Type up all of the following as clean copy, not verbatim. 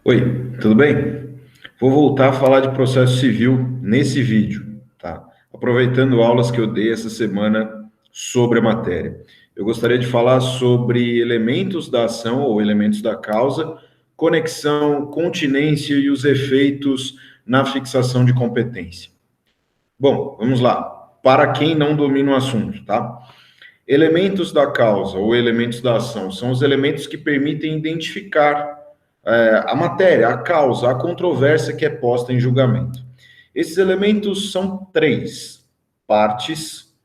Oi, tudo bem? Vou voltar a falar de processo civil nesse vídeo, tá? Aproveitando aulas que eu dei essa semana sobre a matéria. Eu gostaria de falar sobre elementos da ação ou elementos da causa, conexão, continência e os efeitos na fixação de competência. Bom, vamos lá. Para quem não domina o assunto, tá? Elementos da causa ou elementos da ação são os elementos que permitem identificar a matéria, a causa, a controvérsia que é posta em julgamento. Esses elementos são três: partes,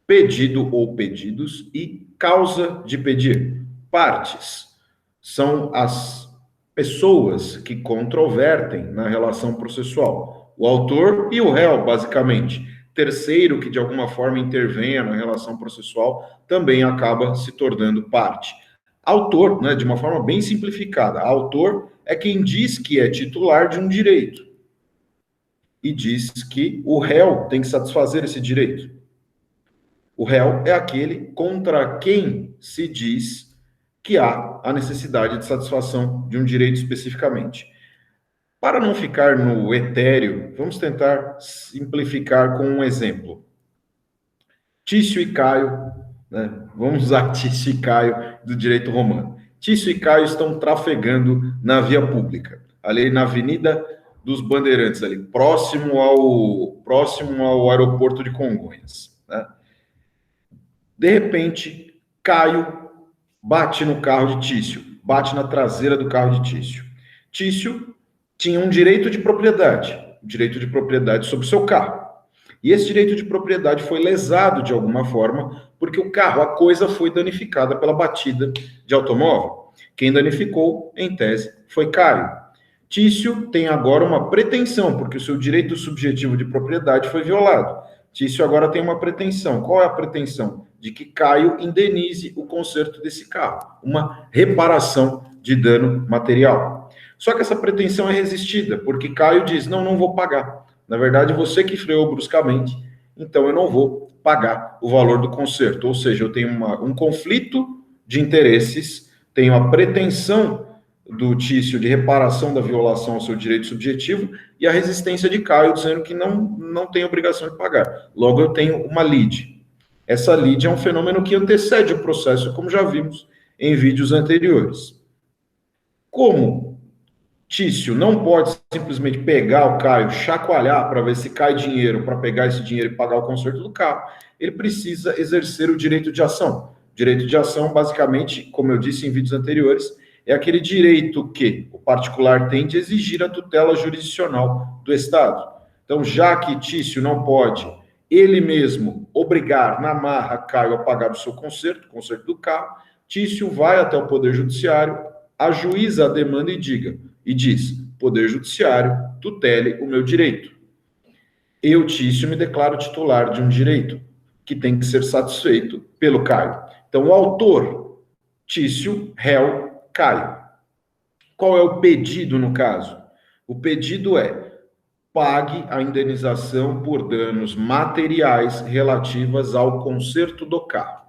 pedido ou pedidos e causa de pedir. Partes são as pessoas que controvertem na relação processual, o autor e o réu, basicamente. Terceiro, que de alguma forma intervenha na relação processual, também acaba se tornando parte. Autor, né, de uma forma bem simplificada, autor é quem diz que é titular de um direito e diz que o réu tem que satisfazer esse direito. O réu é aquele contra quem se diz que há a necessidade de satisfação de um direito especificamente. Para não ficar no etéreo, vamos tentar simplificar com um exemplo. Tício e Caio, né? Vamos usar Tício e Caio do direito romano. Tício e Caio estão trafegando na via pública, ali na Avenida dos Bandeirantes, ali próximo ao aeroporto de Congonhas, né? De repente, Caio bate no carro de Tício, bate na traseira do carro de Tício. Tício tinha um direito de propriedade sobre o seu carro. E esse direito de propriedade foi lesado de alguma forma, porque o carro, a coisa foi danificada pela batida de automóvel. Quem danificou, em tese, foi Caio. Tício tem agora uma pretensão, porque o seu direito subjetivo de propriedade foi violado. Tício agora tem uma pretensão. Qual é a pretensão? De que Caio indenize o conserto desse carro, uma reparação de dano material. Só que essa pretensão é resistida, porque Caio diz: não vou pagar. Na verdade, você que freou bruscamente, então eu não vou pagar o valor do conserto. Ou seja, eu tenho um conflito de interesses, tenho a pretensão do Tício de reparação da violação ao seu direito subjetivo e a resistência de Caio dizendo que não tem obrigação de pagar. Logo, eu tenho uma lide. Essa lide é um fenômeno que antecede o processo, como já vimos em vídeos anteriores. Como Tício não pode simplesmente pegar o Caio, chacoalhar para ver se cai dinheiro, para pegar esse dinheiro e pagar o conserto do carro, ele precisa exercer o direito de ação. Direito de ação, basicamente, como eu disse em vídeos anteriores, é aquele direito que o particular tem de exigir a tutela jurisdicional do Estado. Então, já que Tício não pode ele mesmo obrigar na marra Caio a pagar o seu conserto, o conserto do carro, Tício vai até o Poder Judiciário, ajuiza a demanda e diz: Poder Judiciário, tutele o meu direito. Eu, Tício, me declaro titular de um direito que tem que ser satisfeito pelo Caio. Então, o autor, Tício, réu, Caio. Qual é o pedido no caso? O pedido é: pague a indenização por danos materiais relativas ao conserto do carro.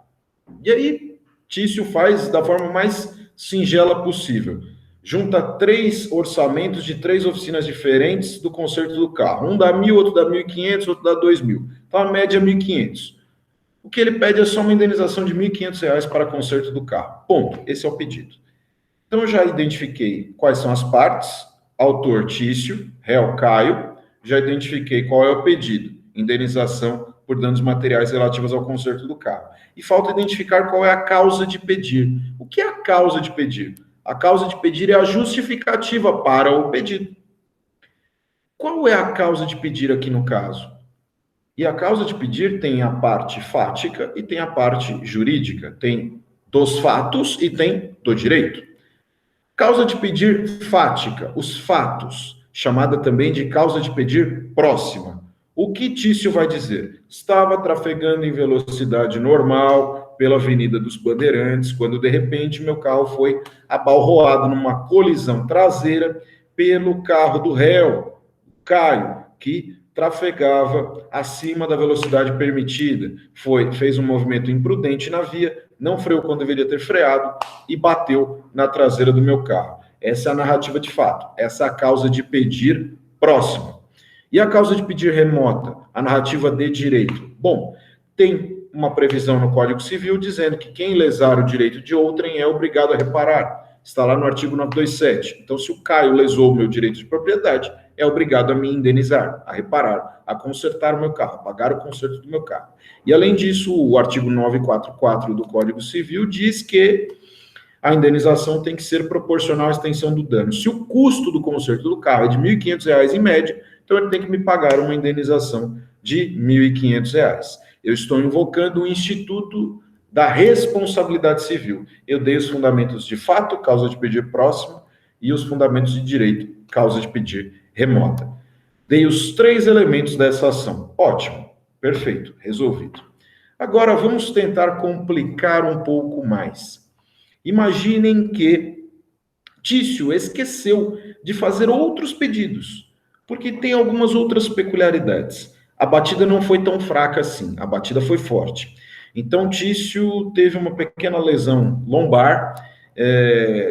E aí, Tício faz da forma mais singela possível. Junta 3 orçamentos de 3 oficinas diferentes do conserto do carro. Um dá 1.000, outro dá 1.500, outro dá 2.000. Então, a média é 1.500. O que ele pede é só uma indenização de R$ 1.500 para conserto do carro. Ponto. Esse é o pedido. Então, eu já identifiquei quais são as partes. Autor, Tício. Réu, Caio. Já identifiquei qual é o pedido. Indenização por danos materiais relativos ao conserto do carro. E falta identificar qual é a causa de pedir. O que é a causa de pedir? A causa de pedir é a justificativa para o pedido. Qual é a causa de pedir aqui no caso? E a causa de pedir tem a parte fática e tem a parte jurídica. Tem dos fatos e tem do direito. Causa de pedir fática, os fatos, chamada também de causa de pedir próxima. O que Tício vai dizer? Estava trafegando em velocidade normal pela Avenida dos Bandeirantes, quando de repente meu carro foi abalroado numa colisão traseira pelo carro do réu, Caio, que trafegava acima da velocidade permitida. Fez um movimento imprudente na via, não freou quando deveria ter freado e bateu na traseira do meu carro. Essa é a narrativa de fato. Essa é a causa de pedir próxima. E a causa de pedir remota? A narrativa de direito. Bom, tem uma previsão no Código Civil dizendo que quem lesar o direito de outrem é obrigado a reparar. Está lá no artigo 927. Então, se o Caio lesou o meu direito de propriedade, é obrigado a me indenizar, a reparar, a consertar o meu carro, a pagar o conserto do meu carro. E, além disso, o artigo 944 do Código Civil diz que a indenização tem que ser proporcional à extensão do dano. Se o custo do conserto do carro é de R$ 1.500 em média, então ele tem que me pagar uma indenização de R$ 1.500. Eu estou invocando o Instituto da Responsabilidade Civil. Eu dei os fundamentos de fato, causa de pedir próximo, e os fundamentos de direito, causa de pedir remota. Dei os 3 elementos dessa ação. Ótimo, perfeito, resolvido. Agora vamos tentar complicar um pouco mais. Imaginem que Tício esqueceu de fazer outros pedidos, porque tem algumas outras peculiaridades. A batida não foi tão fraca assim, a batida foi forte. Então, Tício teve uma pequena lesão lombar,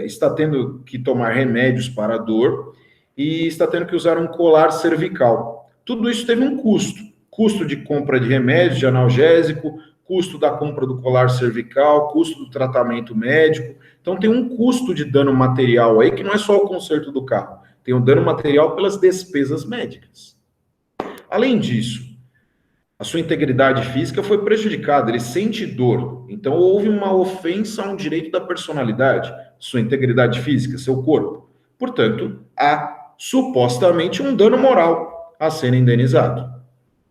está tendo que tomar remédios para a dor e está tendo que usar um colar cervical. Tudo isso teve um custo. Custo de compra de remédios, de analgésico, custo da compra do colar cervical, custo do tratamento médico. Então, tem um custo de dano material aí, que não é só o conserto do carro. Tem um dano material pelas despesas médicas. Além disso, a sua integridade física foi prejudicada, ele sente dor. Então, houve uma ofensa a um direito da personalidade, sua integridade física, seu corpo. Portanto, há supostamente um dano moral a ser indenizado.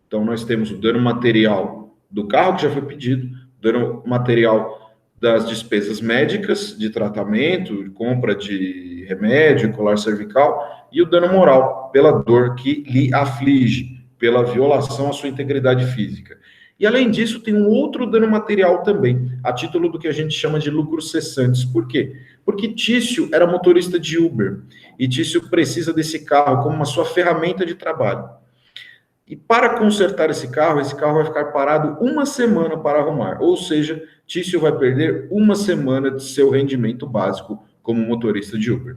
Então, nós temos o dano material do carro, que já foi pedido, dano material das despesas médicas, de tratamento, de compra de remédio, colar cervical, e o dano moral pela dor que lhe aflige, pela violação à sua integridade física. E, além disso, tem um outro dano material também, a título do que a gente chama de lucros cessantes. Por quê? Porque Tício era motorista de Uber, e Tício precisa desse carro como uma sua ferramenta de trabalho. E para consertar esse carro vai ficar parado 1 semana para arrumar, ou seja, Tício vai perder 1 semana de seu rendimento básico como motorista de Uber.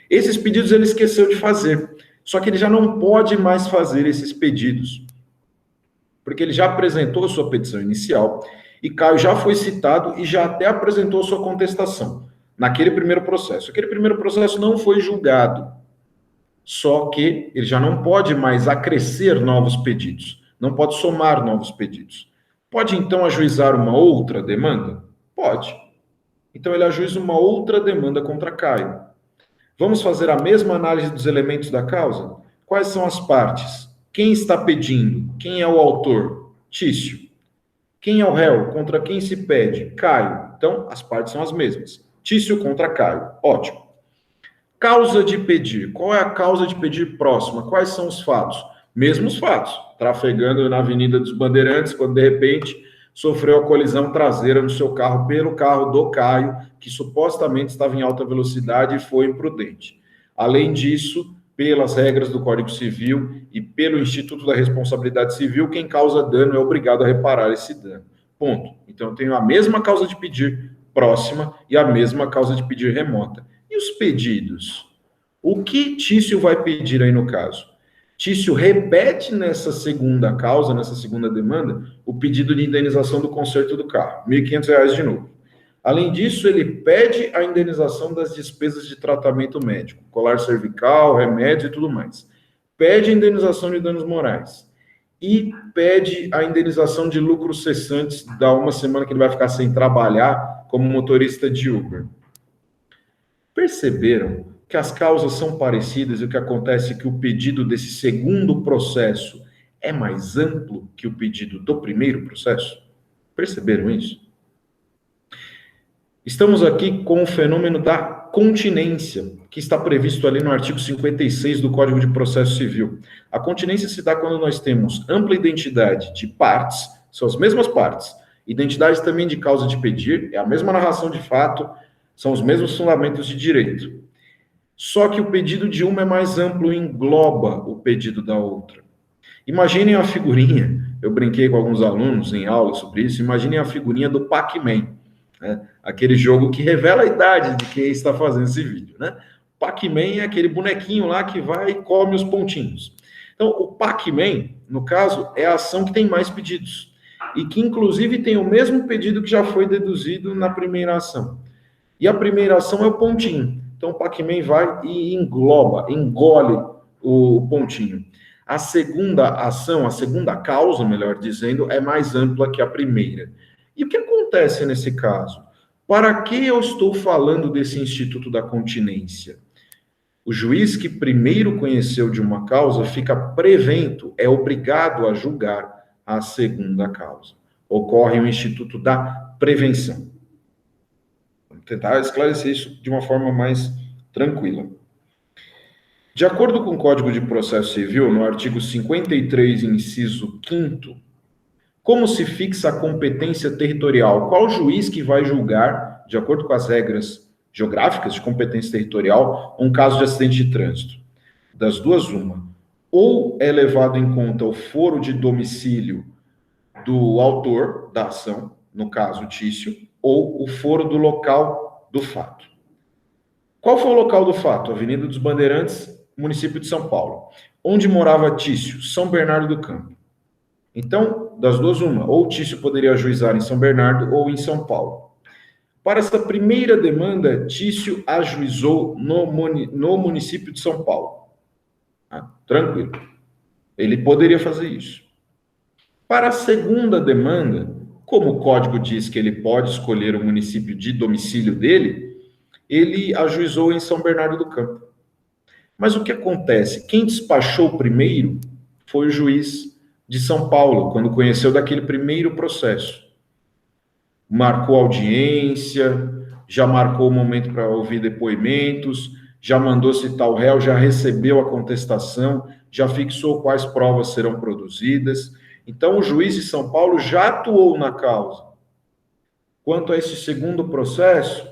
Esses pedidos ele esqueceu de fazer, só que ele já não pode mais fazer esses pedidos, porque ele já apresentou a sua petição inicial e Caio já foi citado e já até apresentou a sua contestação naquele primeiro processo. Aquele primeiro processo não foi julgado, só que ele já não pode mais acrescer novos pedidos, não pode somar novos pedidos. Pode, então, ajuizar uma outra demanda? Pode. Então, ele ajuiza uma outra demanda contra Caio. Vamos fazer a mesma análise dos elementos da causa? Quais são as partes? Quem está pedindo? Quem é o autor? Tício. Quem é o réu? Contra quem se pede? Caio. Então, as partes são as mesmas. Tício contra Caio. Ótimo. Causa de pedir. Qual é a causa de pedir próxima? Quais são os fatos? Mesmos fatos. Trafegando na Avenida dos Bandeirantes, quando de repente sofreu a colisão traseira no seu carro pelo carro do Caio, que supostamente estava em alta velocidade e foi imprudente. Além disso, pelas regras do Código Civil e pelo Instituto da Responsabilidade Civil, quem causa dano é obrigado a reparar esse dano. Ponto. Então, eu tenho a mesma causa de pedir próxima e a mesma causa de pedir remota. E os pedidos? O que Tício vai pedir aí no caso? Tício repete nessa segunda causa, nessa segunda demanda, o pedido de indenização do conserto do carro, R$ 1.500 de novo. Além disso, ele pede a indenização das despesas de tratamento médico, colar cervical, remédio e tudo mais. Pede a indenização de danos morais. E pede a indenização de lucros cessantes da 1 semana que ele vai ficar sem trabalhar como motorista de Uber. Perceberam que as causas são parecidas e o que acontece é que o pedido desse segundo processo é mais amplo que o pedido do primeiro processo? Perceberam isso? Estamos aqui com o fenômeno da continência, que está previsto ali no artigo 56 do Código de Processo Civil. A continência se dá quando nós temos ampla identidade de partes, são as mesmas partes, identidade também de causa de pedir, é a mesma narração de fato, são os mesmos fundamentos de direito. Só que o pedido de uma é mais amplo e engloba o pedido da outra. Imaginem a figurinha, eu brinquei com alguns alunos em aula sobre isso, imaginem a figurinha do Pac-Man, né? Aquele jogo que revela a idade de quem está fazendo esse vídeo, né? Pac-Man é aquele bonequinho lá que vai e come os pontinhos. Então, o Pac-Man, no caso, é a ação que tem mais pedidos. E que, inclusive, tem o mesmo pedido que já foi deduzido na primeira ação. E a primeira ação é o pontinho. Então, o Pac-Man vai e engole o pontinho. A segunda ação, a segunda causa, melhor dizendo, é mais ampla que a primeira. E o que acontece nesse caso? Para que eu estou falando desse Instituto da Continência? O juiz que primeiro conheceu de uma causa fica prevento, é obrigado a julgar a segunda causa. Ocorre o Instituto da Prevenção. Vamos tentar esclarecer isso de uma forma mais tranquila. De acordo com o Código de Processo Civil, no artigo 53, inciso 5º, como se fixa a competência territorial? Qual juiz que vai julgar, de acordo com as regras geográficas de competência territorial, um caso de acidente de trânsito? Das duas, uma. Ou é levado em conta o foro de domicílio do autor da ação, no caso Tício, ou o foro do local do fato. Qual foi o local do fato? Avenida dos Bandeirantes, município de São Paulo. Onde morava Tício? São Bernardo do Campo. Então, das duas, uma. Ou Tício poderia ajuizar em São Bernardo ou em São Paulo. Para essa primeira demanda, Tício ajuizou no município de São Paulo. Tranquilo. Ele poderia fazer isso. Para a segunda demanda, como o código diz que ele pode escolher o município de domicílio dele, ele ajuizou em São Bernardo do Campo. Mas o que acontece? Quem despachou primeiro foi o juiz de São Paulo, quando conheceu daquele primeiro processo. Marcou audiência, já marcou o momento para ouvir depoimentos, já mandou citar o réu, já recebeu a contestação, já fixou quais provas serão produzidas. Então, o juiz de São Paulo já atuou na causa. Quanto a esse segundo processo,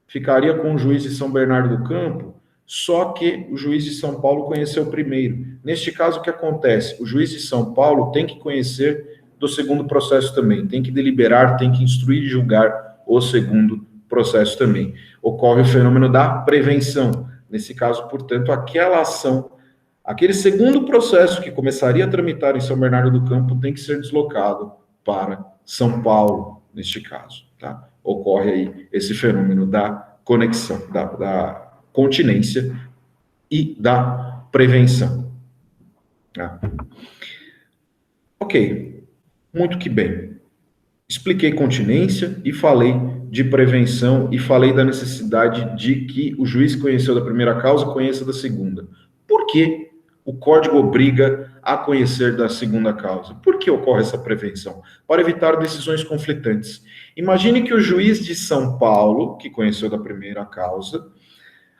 ficaria com o juiz de São Bernardo do Campo, só que o juiz de São Paulo conheceu primeiro. Neste caso, o que acontece? O juiz de São Paulo tem que conhecer do segundo processo também, tem que deliberar, tem que instruir e julgar o segundo processo também. Ocorre o fenômeno da prevenção. Nesse caso, portanto, aquela ação, aquele segundo processo que começaria a tramitar em São Bernardo do Campo tem que ser deslocado para São Paulo, neste caso. Tá? Ocorre aí esse fenômeno da conexão, da continência e da prevenção. Tá? Ok, muito que bem. Expliquei continência e falei de prevenção e falei da necessidade de que o juiz que conheceu da primeira causa conheça da segunda. Por que o código obriga a conhecer da segunda causa? Por que ocorre essa prevenção? Para evitar decisões conflitantes. Imagine que o juiz de São Paulo, que conheceu da primeira causa,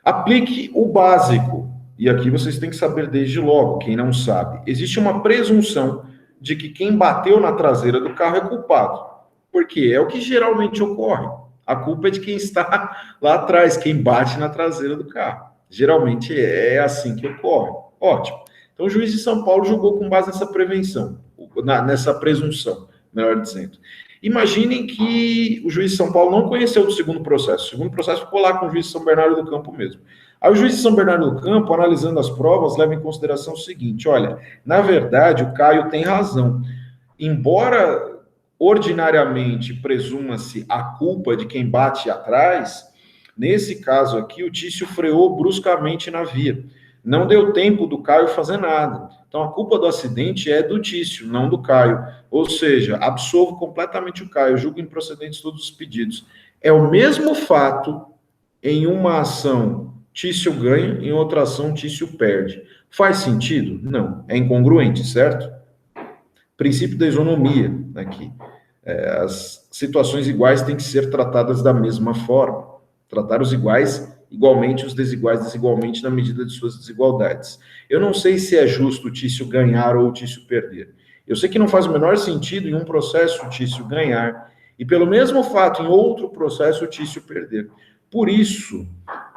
aplique o básico. E aqui vocês têm que saber desde logo, quem não sabe. Existe uma presunção de que quem bateu na traseira do carro é culpado. Por quê? É o que geralmente ocorre. A culpa é de quem está lá atrás, quem bate na traseira do carro. Geralmente é assim que ocorre. Ótimo. Então o juiz de São Paulo julgou com base nessa prevenção, nessa presunção, melhor dizendo. Imaginem que o juiz de São Paulo não conheceu do segundo processo. O segundo processo ficou lá com o juiz de São Bernardo do Campo mesmo. Aí o juiz de São Bernardo do Campo, analisando as provas, leva em consideração o seguinte: olha, na verdade o Caio tem razão. Embora ordinariamente presuma-se a culpa de quem bate atrás, nesse caso aqui o Tício freou bruscamente na via. Não deu tempo do Caio fazer nada. Então, a culpa do acidente é do Tício, não do Caio. Ou seja, absolvo completamente o Caio, julgo improcedentes todos os pedidos. É o mesmo fato em uma ação Tício ganha, em outra ação Tício perde. Faz sentido? Não. É incongruente, certo? Princípio da isonomia aqui. As situações iguais têm que ser tratadas da mesma forma. Tratar os iguais igualmente, os desiguais desigualmente na medida de suas desigualdades. Eu não sei se é justo o Tício ganhar ou o Tício perder. Eu sei que não faz o menor sentido em um processo o Tício ganhar e pelo mesmo fato em outro processo o Tício perder. Por isso,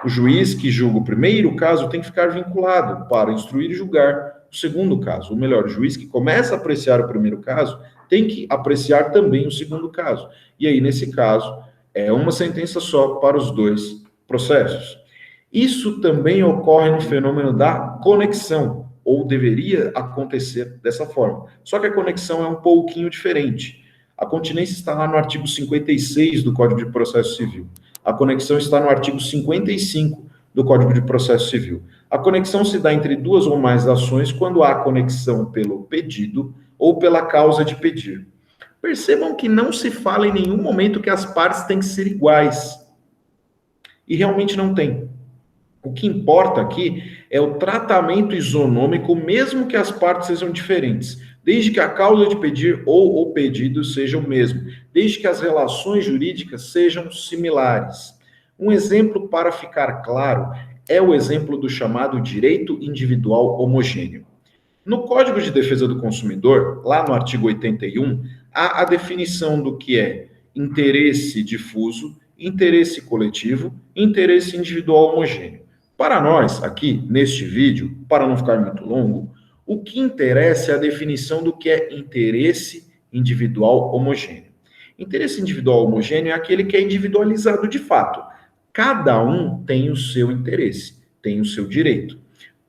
o juiz que julga o primeiro caso tem que ficar vinculado para instruir e julgar o segundo caso. Ou melhor, o juiz que começa a apreciar o primeiro caso tem que apreciar também o segundo caso. E aí, nesse caso, é uma sentença só para os dois processos. Isso também ocorre no fenômeno da conexão, ou deveria acontecer dessa forma. Só que a conexão é um pouquinho diferente. A continência está lá no artigo 56 do Código de Processo Civil. A conexão está no artigo 55 do Código de Processo Civil. A conexão se dá entre duas ou mais ações quando há conexão pelo pedido ou pela causa de pedir. Percebam que não se fala em nenhum momento que as partes têm que ser iguais. E realmente não tem. O que importa aqui é o tratamento isonômico, mesmo que as partes sejam diferentes, desde que a causa de pedir ou o pedido seja o mesmo, desde que as relações jurídicas sejam similares. Um exemplo para ficar claro é o exemplo do chamado direito individual homogêneo. No Código de Defesa do Consumidor, lá no artigo 81, há a definição do que é interesse difuso, interesse coletivo, interesse individual homogêneo. Para nós, aqui, neste vídeo, para não ficar muito longo, o que interessa é a definição do que é interesse individual homogêneo. Interesse individual homogêneo é aquele que é individualizado de fato. Cada um tem o seu interesse, tem o seu direito.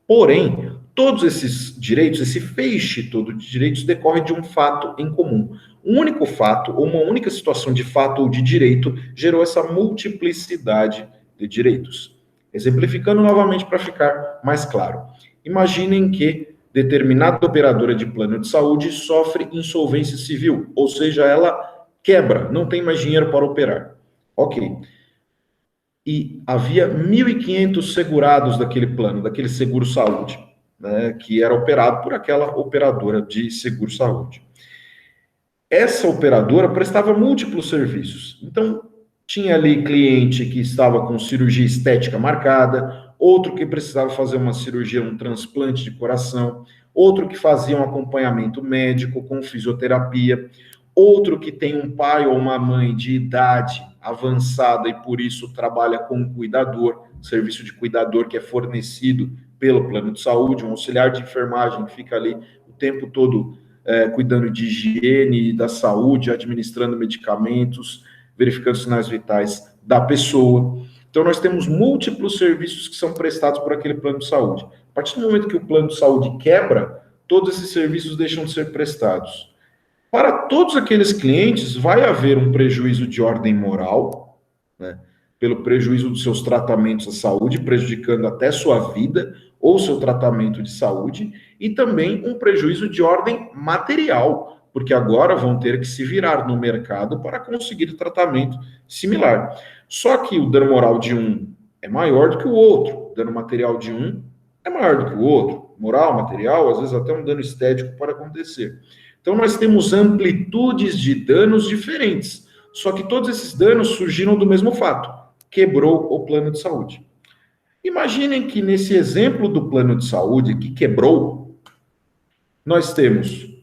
Porém, todos esses direitos, esse feixe todo de direitos, decorre de um fato em comum. Um único fato, ou uma única situação de fato ou de direito, gerou essa multiplicidade de direitos. Exemplificando novamente para ficar mais claro. Imaginem que determinada operadora de plano de saúde sofre insolvência civil, ou seja, ela quebra, não tem mais dinheiro para operar. Ok. E havia 1.500 segurados daquele plano, daquele seguro-saúde, né, que era operado por aquela operadora de seguro-saúde. Essa operadora prestava múltiplos serviços. Então, tinha ali cliente que estava com cirurgia estética marcada, outro que precisava fazer uma cirurgia, um transplante de coração, outro que fazia um acompanhamento médico com fisioterapia, outro que tem um pai ou uma mãe de idade avançada e por isso trabalha com um cuidador, serviço de cuidador que é fornecido pelo plano de saúde, um auxiliar de enfermagem que fica ali o tempo todo cuidando de higiene da saúde, administrando medicamentos, verificando sinais vitais da pessoa. Então, nós temos múltiplos serviços que são prestados por aquele plano de saúde. A partir do momento que o plano de saúde quebra, todos esses serviços deixam de ser prestados. Para todos aqueles clientes, vai haver um prejuízo de ordem moral, né, pelo prejuízo dos seus tratamentos à saúde, prejudicando até sua vida ou seu tratamento de saúde, e também um prejuízo de ordem material, porque agora vão ter que se virar no mercado para conseguir tratamento similar. Só que o dano moral de um é maior do que o outro, o dano material de um é maior do que o outro. Moral, material, às vezes até um dano estético pode acontecer. Então, nós temos amplitudes de danos diferentes, só que todos esses danos surgiram do mesmo fato, quebrou o plano de saúde. Imaginem que nesse exemplo do plano de saúde que quebrou, nós temos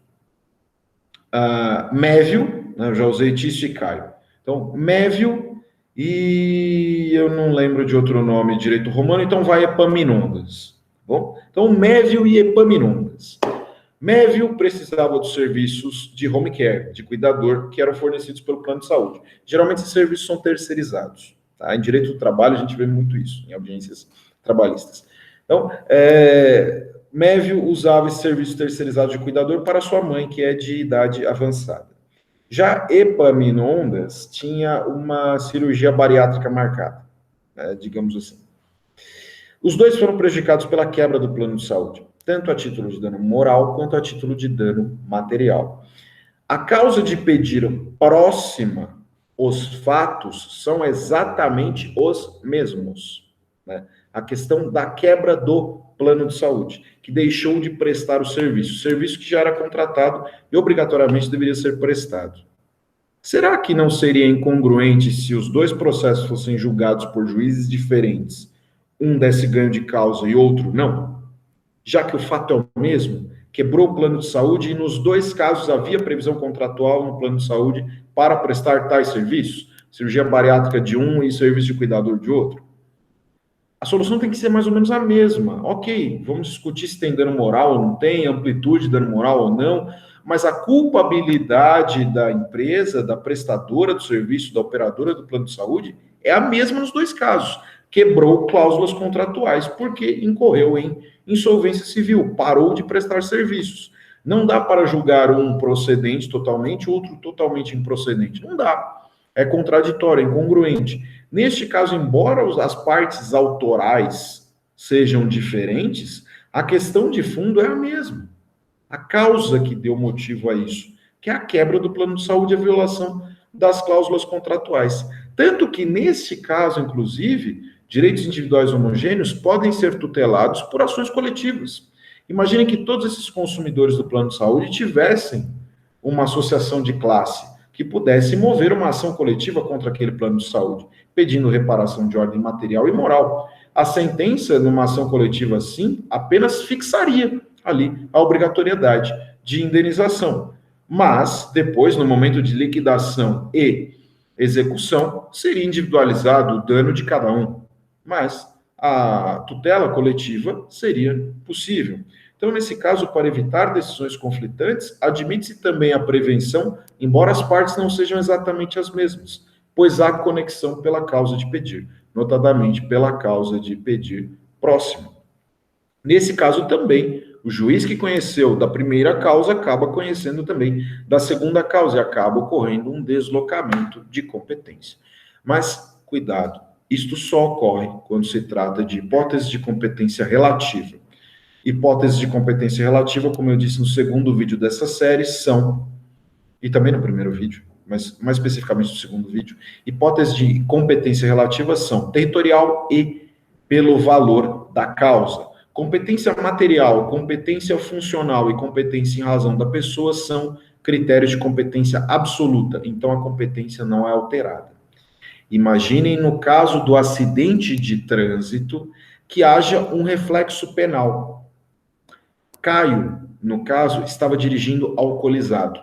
Mévio, né, eu já usei Tício e Caio. Então, Mévio e eu não lembro de outro nome direito romano, então vai Epaminondas. Bom? Então, Mévio e Epaminondas. Mévio precisava dos serviços de home care, de cuidador, que eram fornecidos pelo plano de saúde. Geralmente, esses serviços são terceirizados. Tá? Em direito do trabalho, a gente vê muito isso, em audiências trabalhistas. Então, Mévio usava esse serviço terceirizado de cuidador para sua mãe, que é de idade avançada. Já Epaminondas tinha uma cirurgia bariátrica marcada, né, digamos assim. Os dois foram prejudicados pela quebra do plano de saúde, tanto a título de dano moral quanto a título de dano material. A causa de pedir próxima os fatos são exatamente os mesmos, né? A questão da quebra do plano de saúde, que deixou de prestar o serviço que já era contratado e obrigatoriamente deveria ser prestado. Será que não seria incongruente se os dois processos fossem julgados por juízes diferentes, um desse ganho de causa e outro não? Já que o fato é o mesmo, quebrou o plano de saúde e nos dois casos havia previsão contratual no plano de saúde para prestar tais serviços, cirurgia bariátrica de um e serviço de cuidador de outro. A solução tem que ser mais ou menos a mesma. Ok, vamos discutir se tem dano moral ou não tem, amplitude de dano moral ou não, mas a culpabilidade da empresa, da prestadora do serviço, da operadora do plano de saúde, é a mesma nos dois casos. quebrou cláusulas contratuais porque incorreu em insolvência civil, parou de prestar serviços. Não dá para julgar um procedente totalmente, outro totalmente improcedente. Não dá. É contraditório, é incongruente. Neste caso, embora as partes autorais sejam diferentes, a questão de fundo é a mesma. A causa que deu motivo a isso, que é a quebra do plano de saúde e a violação das cláusulas contratuais. Tanto que, nesse caso, inclusive, direitos individuais homogêneos podem ser tutelados por ações coletivas. Imaginem que todos esses consumidores do plano de saúde tivessem uma associação de classe que pudesse mover uma ação coletiva contra aquele plano de saúde, pedindo reparação de ordem material e moral. A sentença, numa ação coletiva assim, apenas fixaria ali a obrigatoriedade de indenização. Mas, depois, no momento de liquidação e execução, seria individualizado o dano de cada um. Mas a tutela coletiva seria possível. Então, nesse caso, para evitar decisões conflitantes, admite-se também a prevenção, embora as partes não sejam exatamente as mesmas, pois há conexão pela causa de pedir, notadamente pela causa de pedir próximo. Nesse caso também, o juiz que conheceu da primeira causa acaba conhecendo também da segunda causa e acaba ocorrendo um deslocamento de competência. Mas, cuidado, isto só ocorre quando se trata de hipótese de competência relativa. Hipóteses de competência relativa, como eu disse no segundo vídeo dessa série, são, e também no primeiro vídeo, mas mais especificamente no segundo vídeo, hipóteses de competência relativa são territorial e pelo valor da causa. Competência material, competência funcional e competência em razão da pessoa são critérios de competência absoluta, então a competência não é alterada. Imaginem no caso do acidente de trânsito que haja um reflexo penal. Caio, no caso, estava dirigindo alcoolizado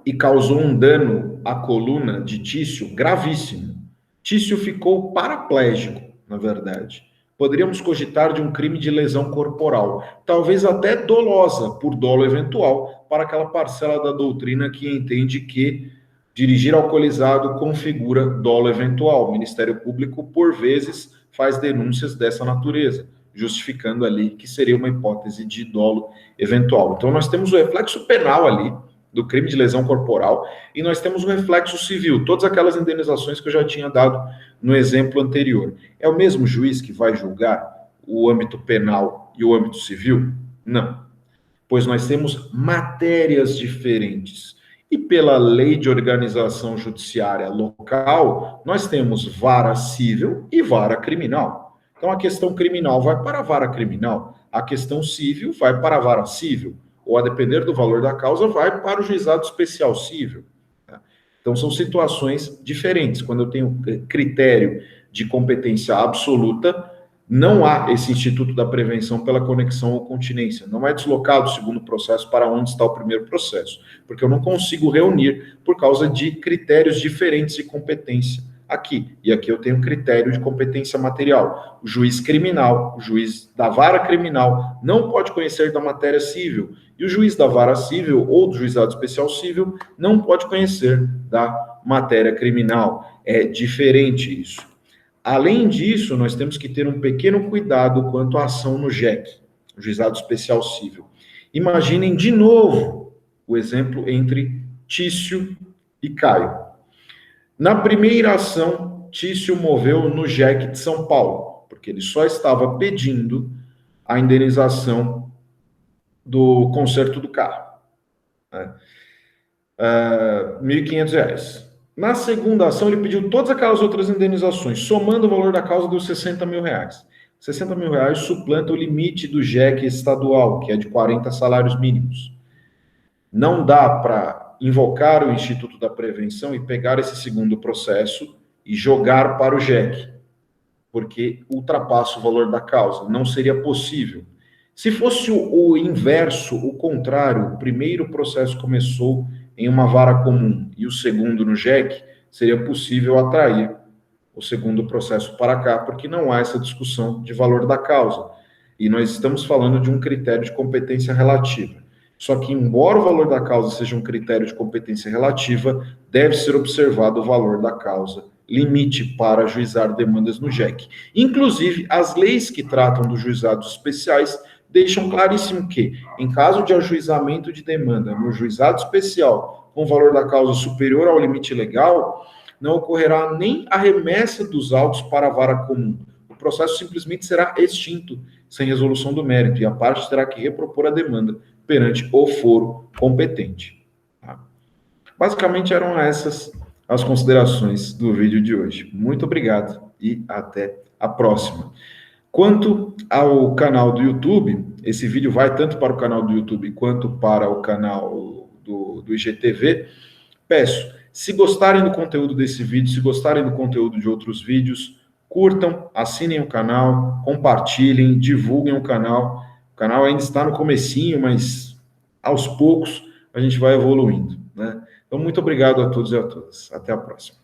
e causou um dano à coluna de Tício gravíssimo. Tício ficou paraplégico, na verdade. Poderíamos cogitar de um crime de lesão corporal, talvez até dolosa, por dolo eventual, para aquela parcela da doutrina que entende que dirigir alcoolizado configura dolo eventual. O Ministério Público, por vezes, faz denúncias dessa natureza, justificando ali que seria uma hipótese de dolo eventual. Então, nós temos o reflexo penal ali, do crime de lesão corporal, e nós temos o reflexo civil, todas aquelas indenizações que eu já tinha dado no exemplo anterior. É o mesmo juiz que vai julgar o âmbito penal e o âmbito civil? Não, pois nós temos matérias diferentes. E pela lei de organização judiciária local, nós temos vara civil e vara criminal. Então, a questão criminal vai para a vara criminal, a questão civil vai para a vara civil, ou a depender do valor da causa, vai para o juizado especial civil. Então, são situações diferentes. Quando eu tenho critério de competência absoluta, não há esse instituto da prevenção pela conexão ou continência. Não é deslocado o segundo processo para onde está o primeiro processo, porque eu não consigo reunir por causa de critérios diferentes de competência aqui. E aqui eu tenho critério de competência material. O juiz criminal, o juiz da vara criminal, não pode conhecer da matéria civil. E o juiz da vara civil ou do juizado especial civil não pode conhecer da matéria criminal. É diferente isso. Além disso, nós temos que ter um pequeno cuidado quanto à ação no JEC, o Juizado Especial Civil. Imaginem de novo o exemplo entre Tício e Caio. Na primeira ação, Tício moveu no JEC de São Paulo, porque ele só estava pedindo a indenização do conserto do carro. Né? R$ 1.500. Na segunda ação, ele pediu todas aquelas outras indenizações, somando o valor da causa dos R$60 mil. R$60 mil suplanta o limite do JEC estadual, que é de 40 salários mínimos. Não dá para invocar o Instituto da Prevenção e pegar esse segundo processo e jogar para o JEC, porque ultrapassa o valor da causa. Não seria possível. Se fosse o inverso, o contrário, o primeiro processo começou em uma vara comum e o segundo no JEC, seria possível atrair o segundo processo para cá, porque não há essa discussão de valor da causa. E nós estamos falando de um critério de competência relativa. Só que, embora o valor da causa seja um critério de competência relativa, deve ser observado o valor da causa limite para ajuizar demandas no JEC. Inclusive, as leis que tratam dos juizados especiais deixam claríssimo que, em caso de ajuizamento de demanda no juizado especial com valor da causa superior ao limite legal, não ocorrerá nem a remessa dos autos para a vara comum. O processo simplesmente será extinto, sem resolução do mérito, e a parte terá que repropor a demanda perante o foro competente. Tá? Basicamente eram essas as considerações do vídeo de hoje. Muito obrigado e até a próxima. Quanto ao canal do YouTube, esse vídeo vai tanto para o canal do YouTube quanto para o canal do IGTV. Peço, se gostarem do conteúdo desse vídeo, se gostarem do conteúdo de outros vídeos, curtam, assinem o canal, compartilhem, divulguem o canal. O canal ainda está no comecinho, mas aos poucos a gente vai evoluindo, né? Então, muito obrigado a todos e a todas. Até a próxima.